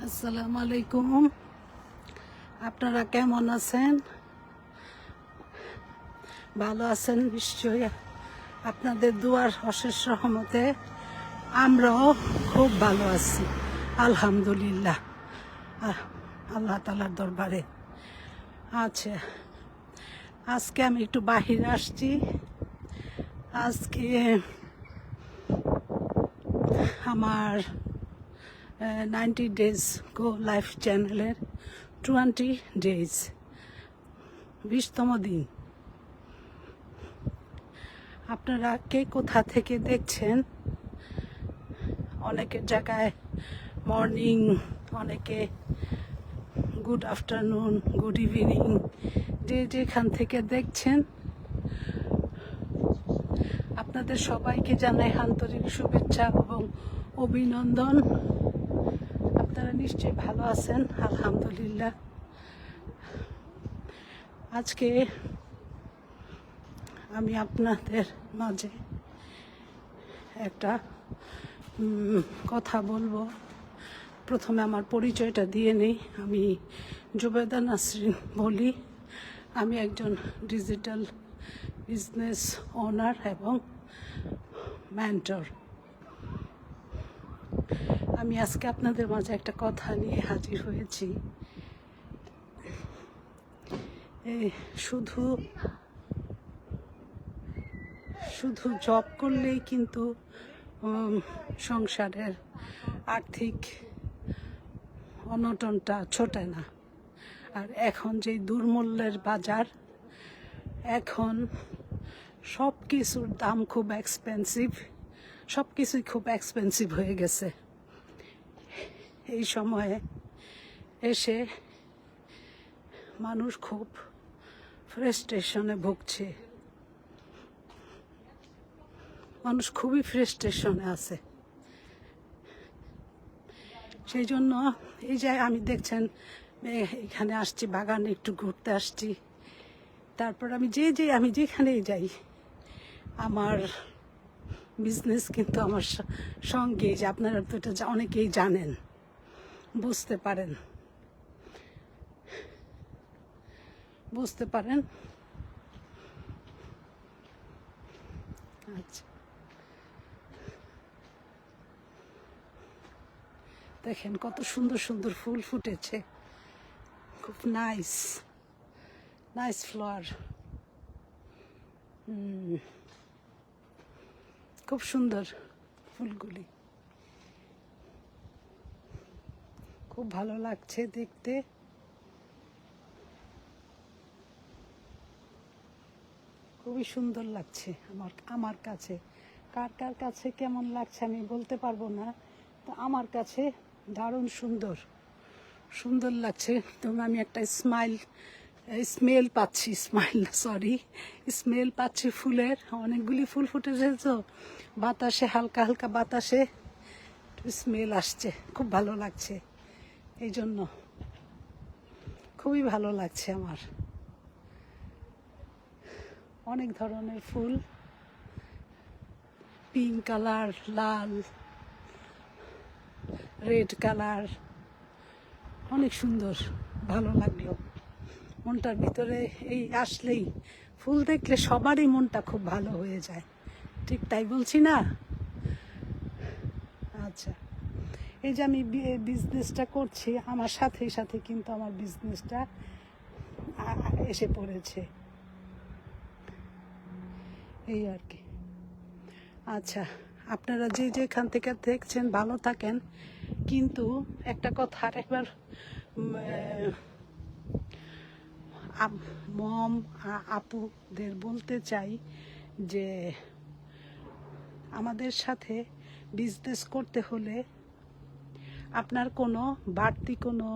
আসসালামু আলাইকুম। আপনারা কেমন আছেন? ভালো আছেন নিশ্চয়ই। আপনাদের দুয়ার অশেষ রহমতে আমরাও খুব ভালো আছি, আলহামদুলিল্লাহ। আল্লাহ তাআলার দরবারে। আচ্ছা, আজকে আমি একটু বাহিরে আসছি। আজকে আমার 90 ডেজ গো লাইফ চ্যানেলের 20 ডেজ 20তম দিন। আপনারা কে কোথা থেকে দেখছেন? অনেকের জায়গায় মর্নিং, অনেকে গুড আফটারনুন, গুড ইভিনিং, যে যেখান থেকে দেখছেন আপনাদের সবাইকে জানাই আন্তরিক শুভেচ্ছা এবং অভিনন্দন। আপনারা নিশ্চয়ই ভালো আছেন, আলহামদুলিল্লাহ। আজকে আমি আপনাদের মাঝে একটা কথা বলবো। প্রথমে আমার পরিচয়টা দিয়ে নেই। আমি জুবেদা নাসরিন বলি। আমি একজন ডিজিটাল বিজনেস ওনার এবং মেন্টর। আমি আজকে আপনাদের মাঝে একটা কথা নিয়ে হাজির হয়েছি। শুধু শুধু জব করলেই কিন্তু সংসারের আর্থিক অনটনটা ছোটে না। আর এখন যে দুর্মূল্যের বাজার, এখন সব কিছুর দাম খুব এক্সপেন্সিভ, সব কিছুই খুব এক্সপেন্সিভ হয়ে গেছে। এই সময়ে এসে মানুষ খুব ফ্রাস্ট্রেশনে ভুগছে, মানুষ খুবই ফ্রাস্ট্রেশনে আছে। সেই জন্য এই যে আমি দেখছেন এখানে আসছি, বাগানে একটু ঘুরতে আসছি। তারপর আমি যেখানেই যাই, আমার বিজনেস কিন্তু আমার সঙ্গে, যে আপনারা তো এটা অনেকেই জানেন, বুঝতে পারেন। আচ্ছা, দেখেন কত সুন্দর সুন্দর ফুল ফুটেছে, খুব নাইস ফ্লাওয়ার, খুব সুন্দর ফুলগুলি, খুব ভালো লাগছে দেখতে। খুবই সুন্দর লাগছে আমার কাছে। কার কার কাছে কেমন লাগছে আমি বলতে পারবো না, তো আমার কাছে দারুণ সুন্দর লাগছে। তখন আমি একটা স্মেল পাচ্ছি ফুলের। অনেকগুলি ফুল ফুটেছে তো, বাতাসে হালকা হালকা বাতাসে স্মেল আসছে, খুব ভালো লাগছে। এই জন্য খুবই ভালো লাগছে আমার। অনেক ধরনের ফুল, পিঙ্ক কালার, লাল, রেড কালার, অনেক সুন্দর, ভালো লাগলো। মনটার ভিতরে এই আসলেই, ফুল দেখলে সবারই মনটা খুব ভালো হয়ে যায়, ঠিক তাই বলছি না? আচ্ছা, এই যে আমি বিজনেসটা করছি, আমার সাথে সাথে কিন্তু আমার বিজনেসটা এসে পড়েছে, এই আর কি। আচ্ছা, আপনারা যে যেখান থেকে দেখছেন ভালো থাকেন। কিন্তু একটা কথা আরেকবার মম আপুদের বলতে চাই যে আমাদের সাথে বিজনেস করতে হলে আপনার কোনো বাড়তি কোনো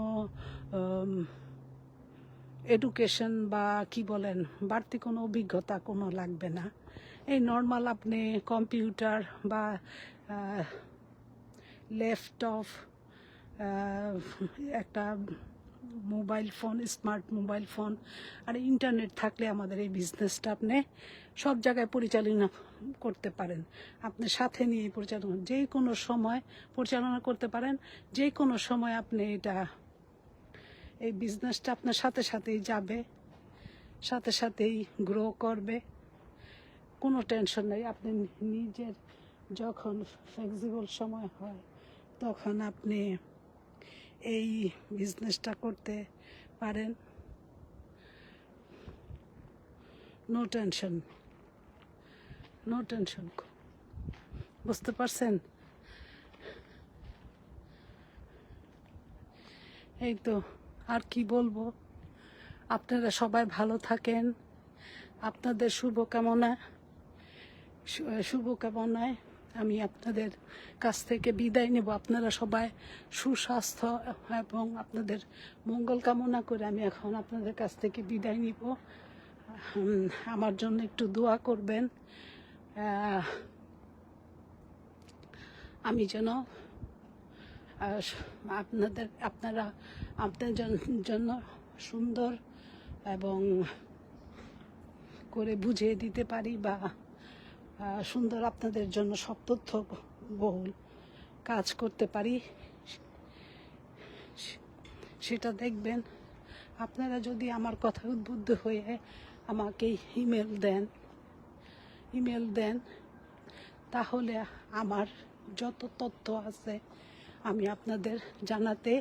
এডুকেশন বা কি বলেন, বাড়তি কোনো অভিজ্ঞতা কোনো লাগবে না। এই নর্মাল আপনি কম্পিউটার বা ল্যাপটপ, একটা mobile phone, smart mobile phone আর ইন্টারনেট থাকলে আমাদের এই বিজনেসটা আপনি সব জায়গায় করতে পারেন, আপনি সাথে নিয়ে পরিচালনা যে কোনো সময় পরিচালনা করতে পারেন। যে কোনো সময় আপনি এই বিজনেসটা আপনার সাথে সাথেই যাবে, সাথে সাথেই গ্রো করবে, কোনো টেনশন নেই। আপনি নিজের যখন ফ্লেক্সিবল সময় হয় তখন আপনি এই বিজনেসটা করতে পারেন, নো টেনশন, নো টেনশন। বুঝতে পারছেন? এই তো, আর কি বলবো। আপনারা সবাই ভালো থাকেন, আপনাদের শুভকামনায় আমি আপনাদের কাছ থেকে বিদায় নেব। আপনারা সবাই সুস্বাস্থ্য এবং আপনাদের মঙ্গল কামনা করে আমি এখন আপনাদের কাছ থেকে বিদায় নিব। আমার জন্য একটু দোয়া করবেন, আমি যেন আপনারা আপনাদের জন্য সুন্দর এবং করে বুঝিয়ে দিতে পারি, বা সুন্দর আপনাদের জন্য সব তথ্য বহুল কাজ করতে পারি, সেটা দেখবেন। আপনারা যদি আমার কথা উদ্বুদ্ধ হয়ে আমাকে ইমেল দেন তাহলে আমার যত তথ্য আছে আমি আপনাদের জানাতে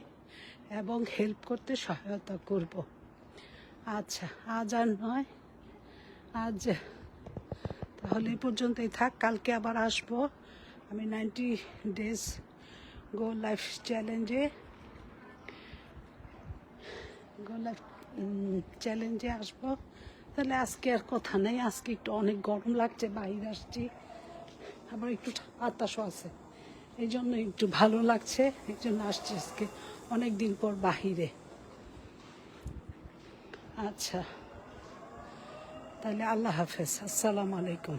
এবং হেল্প করতে সহায়তা করব। আচ্ছা, আজ আর নয়, আজ তাহলে এই পর্যন্তই থাক। কালকে আবার আসবো আমি 90 days গো লাইফ চ্যালেঞ্জে আসবো। তাহলে আজকে আর কথা নেই, আজকে একটু অনেক গরম লাগছে, বাইরে আসছি, আবার একটু বাতাসও আছে, এই জন্য একটু ভালো লাগছে, এই জন্য আসছি আজকে অনেক দিন পর বাহিরে। আচ্ছা, তাহলে আল্লাহ হাফেজ, আসসালামু আলাইকুম।